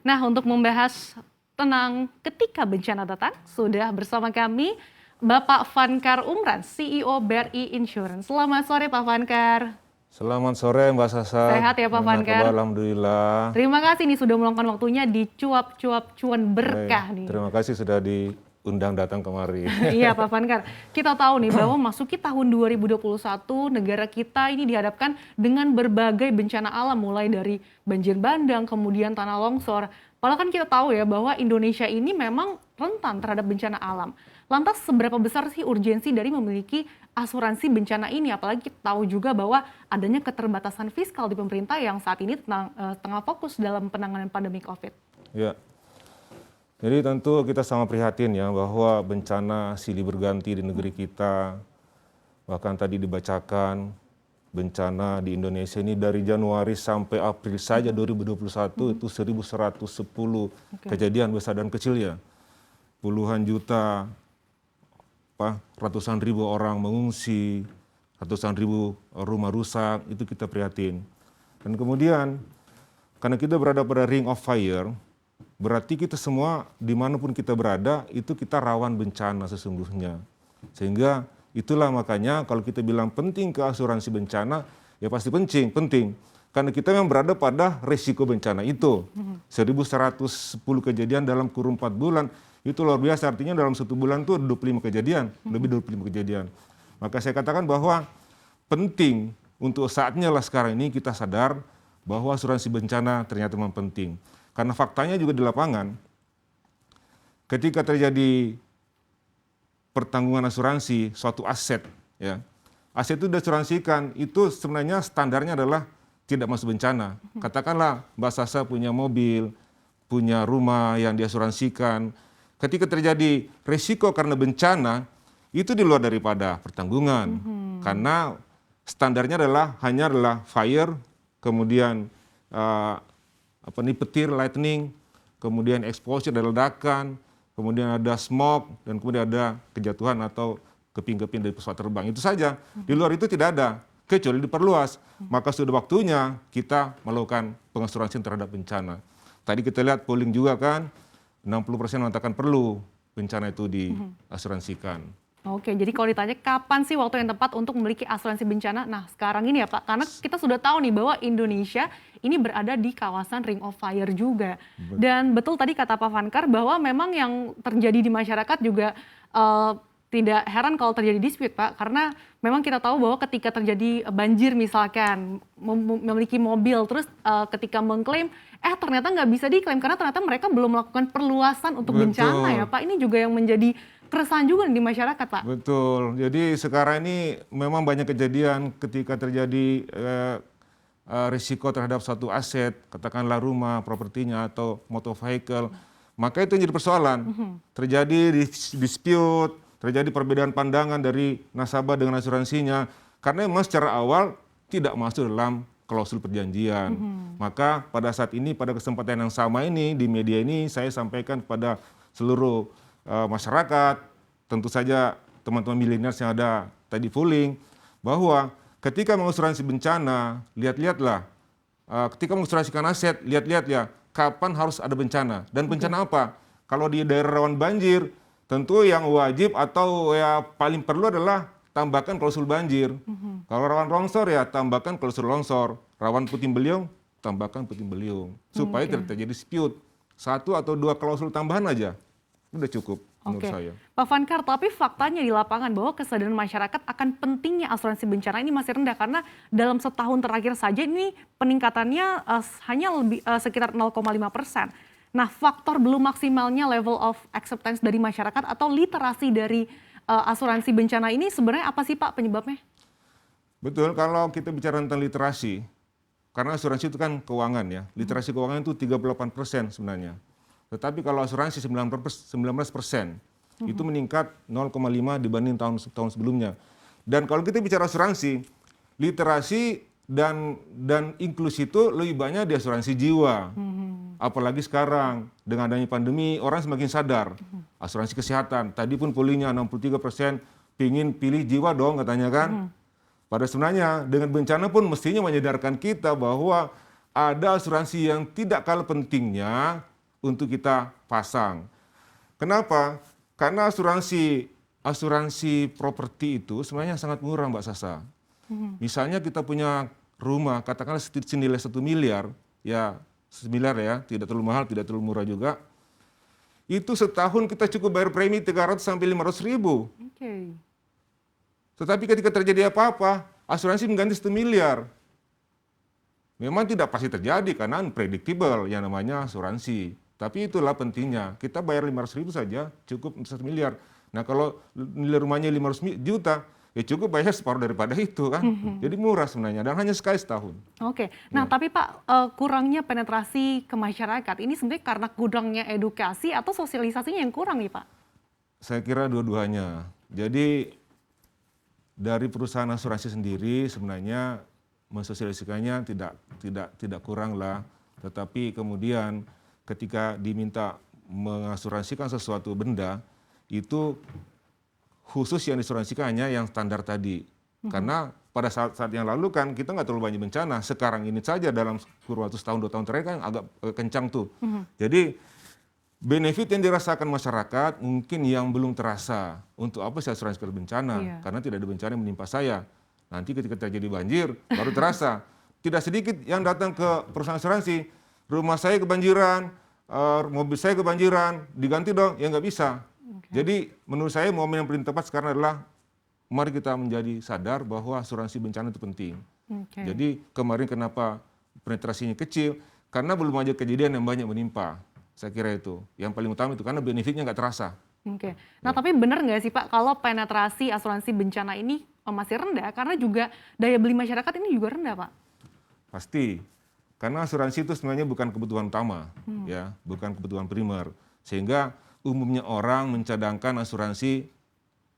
Nah, untuk membahas tenang ketika bencana datang, sudah bersama kami Bapak Vankar Umran, CEO BRI Insurance. Selamat sore Pak Vankar. Selamat sore Mbak Sasa. Sehat ya Pak Gimana Vankar? kabar? Alhamdulillah. Terima kasih nih sudah meluangkan waktunya di cuap-cuap cuan berkah nih. Terima kasih sudah diundang datang kemari. Iya Pak Vankar, kita tahu nih bahwa masuki tahun 2021 negara kita ini dihadapkan dengan berbagai bencana alam mulai dari banjir bandang, kemudian tanah longsor. Padahal kan kita tahu ya bahwa Indonesia ini memang rentan terhadap bencana alam. Lantas seberapa besar sih urgensi dari memiliki asuransi bencana ini? Apalagi kita tahu juga bahwa adanya keterbatasan fiskal di pemerintah yang saat ini tengah fokus dalam penanganan pandemi COVID. Ya, jadi tentu kita sama prihatin ya bahwa bencana silih berganti di negeri kita. Bahkan tadi dibacakan bencana di Indonesia ini dari Januari sampai April saja 2021 itu 1.110 kejadian besar dan kecil ya. Puluhan juta, ratusan ribu orang mengungsi, ratusan ribu rumah rusak, itu kita prihatin. Dan kemudian karena kita berada pada ring of fire, berarti kita semua dimanapun kita berada itu kita rawan bencana sesungguhnya. Sehingga itulah makanya kalau kita bilang penting ke asuransi bencana, ya pasti penting. Karena kita memang berada pada risiko bencana itu. 1.110 kejadian dalam kurun 4 bulan, itu luar biasa, artinya dalam 1 bulan itu 25 kejadian, lebih 25 kejadian. Maka saya katakan bahwa penting untuk saatnya lah sekarang ini kita sadar bahwa asuransi bencana ternyata memang penting. Karena faktanya juga di lapangan, ketika terjadi pertanggungan asuransi suatu aset, ya, aset itu diasuransikan, itu sebenarnya standarnya adalah tidak masuk bencana. Katakanlah Mbak Sasa punya mobil, punya rumah yang diasuransikan. Ketika terjadi risiko karena bencana, itu di luar daripada pertanggungan. Karena standarnya hanya adalah fire, kemudian petir, lightning, kemudian exposure dari ledakan, kemudian ada smoke, dan kemudian ada kejatuhan atau keping-keping dari pesawat terbang. Itu saja. Di luar itu tidak ada, kecuali diperluas. Maka sudah waktunya kita melakukan pengasuransian terhadap bencana. Tadi kita lihat polling juga kan, 60% mengatakan perlu bencana itu diasuransikan. Oke, jadi kalau ditanya kapan sih waktu yang tepat untuk memiliki asuransi bencana? Nah, sekarang ini ya Pak, karena kita sudah tahu nih bahwa Indonesia ini berada di kawasan Ring of Fire juga. Dan betul tadi kata Pak Vankar bahwa memang yang terjadi di masyarakat juga tidak heran kalau terjadi dispute Pak, karena memang kita tahu bahwa ketika terjadi banjir misalkan, memiliki mobil, terus ketika mengklaim, ternyata nggak bisa diklaim karena ternyata mereka belum melakukan perluasan untuk bencana ya Pak. Ini juga yang menjadi keresahan juga di masyarakat Pak. Betul, jadi sekarang ini memang banyak kejadian ketika terjadi risiko terhadap suatu aset, katakanlah rumah, propertinya, atau motor vehicle, maka itu jadi persoalan. Terjadi dispute, terjadi perbedaan pandangan dari nasabah dengan asuransinya, karena memang secara awal tidak masuk dalam klausul perjanjian. Maka pada saat ini, pada kesempatan yang sama ini, di media ini, saya sampaikan kepada seluruh masyarakat, tentu saja teman-teman milenials yang ada tadi polling, bahwa ketika mengasuransi bencana, lihat-lihatlah, ketika mengasuransikan aset, lihat-lihat ya, kapan harus ada bencana, dan bencana apa. Kalau di daerah rawan banjir, tentu yang wajib atau ya paling perlu adalah tambahkan klausul banjir. Kalau rawan longsor ya tambahkan klausul longsor. Rawan puting beliung, tambahkan puting beliung. Supaya tidak terjadi dispute. 1 atau 2 klausul tambahan aja, udah cukup menurut saya. Pak Vankar, tapi faktanya di lapangan bahwa kesadaran masyarakat akan pentingnya asuransi bencana ini masih rendah. Karena dalam setahun terakhir saja ini peningkatannya hanya sekitar 0,5%. Nah, faktor belum maksimalnya level of acceptance dari masyarakat atau literasi dari asuransi bencana ini sebenarnya apa sih Pak penyebabnya? Betul, kalau kita bicara tentang literasi, karena asuransi itu kan keuangan ya, literasi keuangan itu 38% sebenarnya. Tetapi kalau asuransi 19%, itu meningkat 0,5 dibanding tahun sebelumnya. Dan kalau kita bicara asuransi, literasi dan inklusi itu lebih banyak di asuransi jiwa. Apalagi sekarang dengan adanya pandemi, orang semakin sadar. Asuransi kesehatan, tadi pun pollingnya 63% pingin pilih jiwa dong katanya kan. Pada sebenarnya dengan bencana pun mestinya menyadarkan kita bahwa ada asuransi yang tidak kalah pentingnya untuk kita pasang. Kenapa? Karena asuransi properti itu sebenarnya sangat murah, Mbak Sasa. Misalnya kita punya rumah, katakanlah senilai 1 miliar, ya 1 miliar ya, tidak terlalu mahal, tidak terlalu murah juga. Itu setahun kita cukup bayar premi 300 sampai 500 ribu. Oke. Tetapi ketika terjadi apa-apa, asuransi mengganti 1 miliar. Memang tidak pasti terjadi karena unpredictable yang namanya asuransi. Tapi itulah pentingnya, kita bayar 500 ribu saja cukup 1 miliar. Nah kalau nilai rumahnya 500 juta, ya cukup bayar separuh daripada itu kan. Jadi murah sebenarnya dan hanya sekali setahun. Oke, nah tapi Pak, kurangnya penetrasi ke masyarakat ini sebenarnya karena kurangnya edukasi atau sosialisasinya yang kurang nih Pak? Saya kira dua-duanya. Jadi dari perusahaan asuransi sendiri sebenarnya mensosialisasikannya tidak kurang lah. Tetapi kemudian ketika diminta mengasuransikan sesuatu benda, itu khusus yang diasuransikannya yang standar tadi. Karena pada saat yang lalu kan kita nggak terlalu banyak bencana. Sekarang ini saja dalam kurun waktu setahun 2 tahun terakhir kan agak kencang tuh. Jadi benefit yang dirasakan masyarakat mungkin yang belum terasa. Untuk apa saya asuransi bencana? Karena tidak ada bencana yang menimpa saya. Nanti ketika terjadi banjir baru terasa. Tidak sedikit yang datang ke perusahaan asuransi, rumah saya kebanjiran, mobil saya kebanjiran, diganti dong, ya nggak bisa. Jadi menurut saya momen yang paling tepat sekarang adalah mari kita menjadi sadar bahwa asuransi bencana itu penting. Jadi kemarin kenapa penetrasinya kecil? Karena belum ada kejadian yang banyak menimpa. Saya kira itu yang paling utama itu karena benefitnya nggak terasa. Nah tapi benar nggak sih Pak kalau penetrasi asuransi bencana ini masih rendah karena juga daya beli masyarakat ini juga rendah Pak? Pasti, karena asuransi itu sebenarnya bukan kebutuhan utama, ya, bukan kebutuhan primer. Sehingga umumnya orang mencadangkan asuransi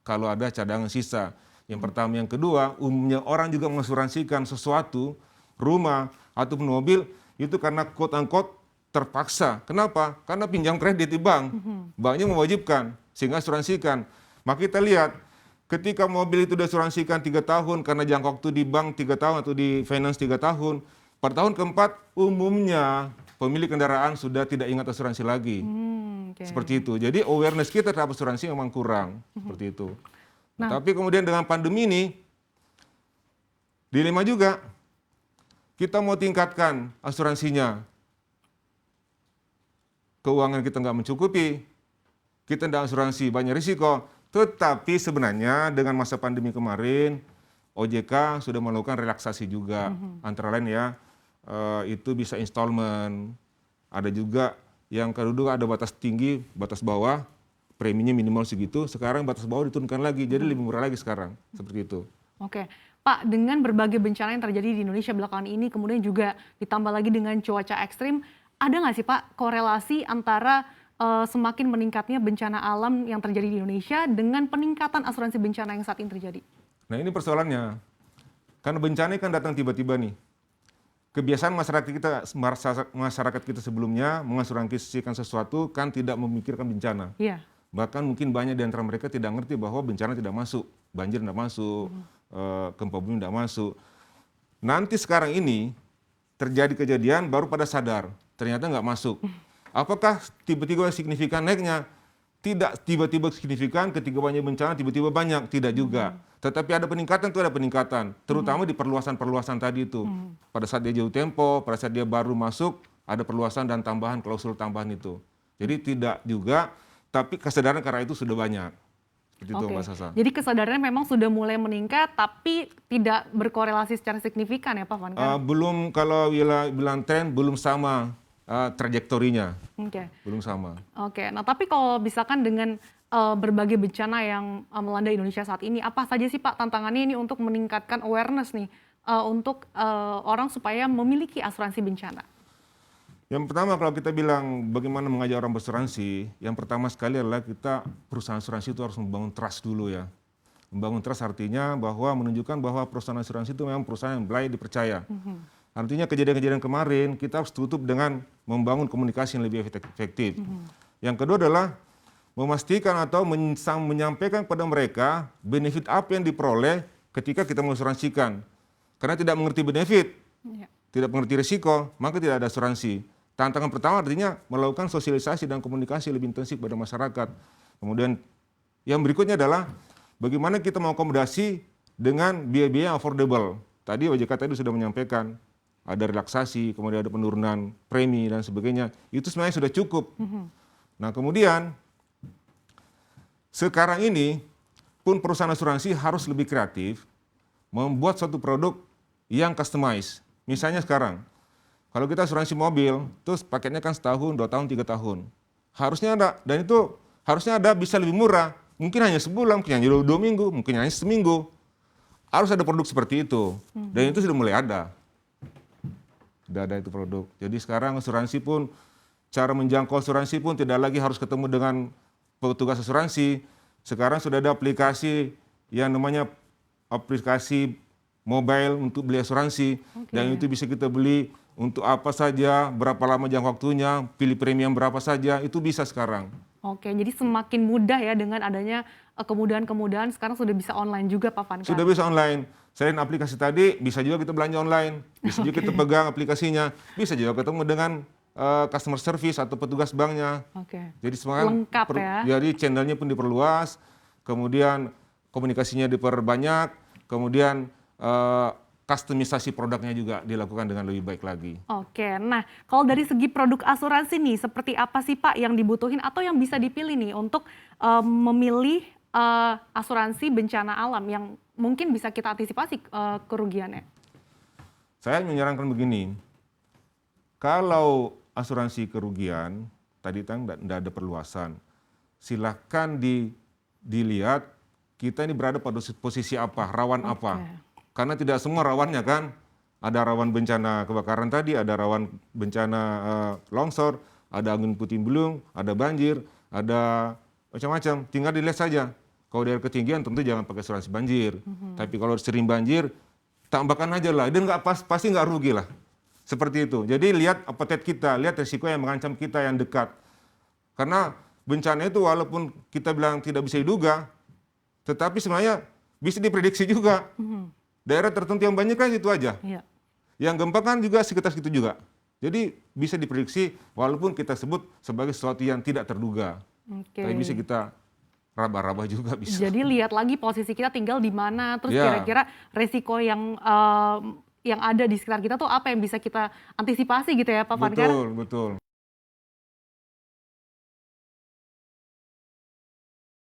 kalau ada cadangan sisa. Yang pertama, yang kedua, umumnya orang juga mengasuransikan sesuatu, rumah ataupun mobil itu karena quote unquote terpaksa. Kenapa? Karena pinjam kredit di bank, banknya mewajibkan sehingga asuransikan. Maka kita lihat ketika mobil itu diasuransikan 3 tahun karena jangka waktu di bank 3 tahun atau di finance 3 tahun, pada tahun keempat umumnya pemilik kendaraan sudah tidak ingat asuransi lagi. Seperti itu. Jadi awareness kita terhadap asuransi memang kurang. Seperti itu. Tapi kemudian dengan pandemi ini, dilema juga. Kita mau tingkatkan asuransinya. Keuangan kita nggak mencukupi. Kita tidak asuransi, banyak risiko. Tetapi sebenarnya dengan masa pandemi kemarin, OJK sudah melakukan relaksasi juga. Antara lain ya, itu bisa installment. Ada juga yang kedua ada batas tinggi, batas bawah, preminya minimal segitu. Sekarang batas bawah diturunkan lagi, jadi lebih murah lagi sekarang. Seperti itu. Oke, Pak, dengan berbagai bencana yang terjadi di Indonesia belakangan ini, kemudian juga ditambah lagi dengan cuaca ekstrim, ada nggak sih Pak korelasi antara semakin meningkatnya bencana alam yang terjadi di Indonesia dengan peningkatan asuransi bencana yang saat ini terjadi? Nah ini persoalannya, karena bencana kan datang tiba-tiba nih. Kebiasaan masyarakat kita sebelumnya mengasuransikan sesuatu kan tidak memikirkan bencana. Bahkan mungkin banyak di antara mereka tidak ngerti bahwa bencana tidak masuk, banjir tidak masuk, gempa bumi tidak masuk. Nanti sekarang ini terjadi kejadian baru pada sadar, ternyata nggak masuk. Apakah tiba-tiba signifikan naiknya? Tidak tiba-tiba signifikan ketika banyak bencana tiba-tiba banyak, tidak juga. Tetapi ada peningkatan itu ada peningkatan, terutama di perluasan-perluasan tadi itu. Pada saat dia jauh tempo, pada saat dia baru masuk, ada perluasan dan tambahan, klausul tambahan itu. Jadi tidak juga, tapi kesadaran karena itu sudah banyak. Seperti itu Mbak Sasa. Jadi kesadarannya memang sudah mulai meningkat, tapi tidak berkorelasi secara signifikan ya Pak Van? Belum, kalau bilang tren, belum sama. Trajektorinya belum sama. Nah tapi kalau misalkan dengan berbagai bencana yang melanda Indonesia saat ini, apa saja sih Pak tantangannya ini untuk meningkatkan awareness nih untuk orang supaya memiliki asuransi bencana? Yang pertama kalau kita bilang bagaimana mengajak orang berasuransi, yang pertama sekali adalah kita perusahaan asuransi itu harus membangun trust dulu ya. Membangun trust artinya bahwa menunjukkan bahwa perusahaan asuransi itu memang perusahaan yang layak dipercaya. Artinya kejadian-kejadian kemarin kita harus tutup dengan membangun komunikasi yang lebih efektif. Yang kedua adalah memastikan atau menyampaikan kepada mereka benefit apa yang diperoleh ketika kita mengasuransikan. Karena tidak mengerti benefit, tidak mengerti risiko, maka tidak ada asuransi. Tantangan pertama artinya melakukan sosialisasi dan komunikasi lebih intensif pada masyarakat. Kemudian yang berikutnya adalah bagaimana kita mengakomodasi dengan biaya-biaya yang affordable. Tadi OJK tadi sudah menyampaikan ada relaksasi, kemudian ada penurunan premi dan sebagainya. Itu sebenarnya sudah cukup. Nah kemudian sekarang ini pun perusahaan asuransi harus lebih kreatif membuat suatu produk yang customized. Misalnya sekarang, kalau kita asuransi mobil, terus paketnya kan setahun, 2 tahun, 3 tahun. Harusnya ada, dan itu harusnya ada bisa lebih murah. Mungkin hanya sebulan, mungkin hanya 2 minggu, mungkin hanya seminggu. Harus ada produk seperti itu. Dan itu sudah mulai ada. Sudah ada itu produk. Jadi sekarang asuransi pun, cara menjangkau asuransi pun tidak lagi harus ketemu dengan petugas asuransi. Sekarang sudah ada aplikasi yang namanya aplikasi mobile untuk beli asuransi. Dan itu bisa kita beli untuk apa saja, berapa lama jangka waktunya, pilih premium berapa saja, itu bisa sekarang. Oke, jadi semakin mudah ya dengan adanya kemudahan-kemudahan sekarang sudah bisa online juga Pak Vankar. Sudah bisa online. Selain aplikasi tadi, bisa juga kita belanja online, bisa juga kita pegang aplikasinya, bisa juga ketemu dengan customer service atau petugas banknya. Jadi semua lengkap ya. Jadi channelnya pun diperluas, kemudian komunikasinya diperbanyak, kemudian kustomisasi produknya juga dilakukan dengan lebih baik lagi. Oke, nah kalau dari segi produk asuransi nih, seperti apa sih Pak yang dibutuhin atau yang bisa dipilih nih untuk memilih asuransi bencana alam yang mungkin bisa kita antisipasi kerugiannya? Saya menyarankan begini, kalau asuransi kerugian, tadi kan tidak ada perluasan, silahkan dilihat kita ini berada pada posisi apa, rawan apa. Karena tidak semua rawannya kan, ada rawan bencana kebakaran tadi, ada rawan bencana longsor, ada angin puting beliung, ada banjir, ada macam-macam. Tinggal dilihat saja. Kalau daerah ketinggian tentu jangan pakai asuransi banjir. Tapi kalau sering banjir, tambahkan aja lah. Dan pasti nggak rugi lah. Seperti itu. Jadi lihat appetite kita, lihat risiko yang mengancam kita yang dekat. Karena bencana itu walaupun kita bilang tidak bisa diduga, tetapi sebenarnya bisa diprediksi juga. Daerah tertentu yang banjir kan itu aja. Yang gempa kan juga sekitar situ juga. Jadi bisa diprediksi walaupun kita sebut sebagai sesuatu yang tidak terduga. Tapi bisa kita raba-raba juga bisa. Jadi lihat lagi posisi kita tinggal di mana, terus kira-kira resiko yang ada di sekitar kita tuh apa yang bisa kita antisipasi gitu ya Pak Vankar? Betul.